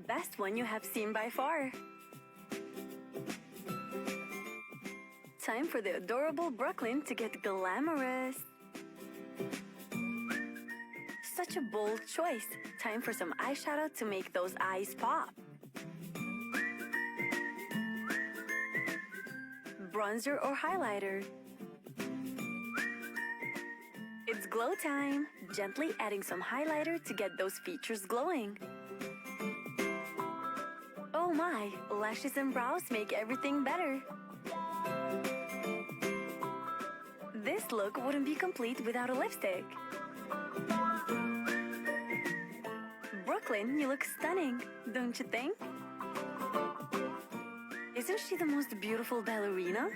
best one you have seen by far. Time for the adorable Brooklyn to get glamorous. Such a bold choice. Time for some eyeshadow to make those eyes pop. Bronzer or highlighter. It's glow time. Gently adding some highlighter to get those features glowing. Oh my, lashes and brows make everything better. This look wouldn't be complete without a lipstick. Brooklyn, you look stunning, don't you think? Isn't she the most beautiful ballerina?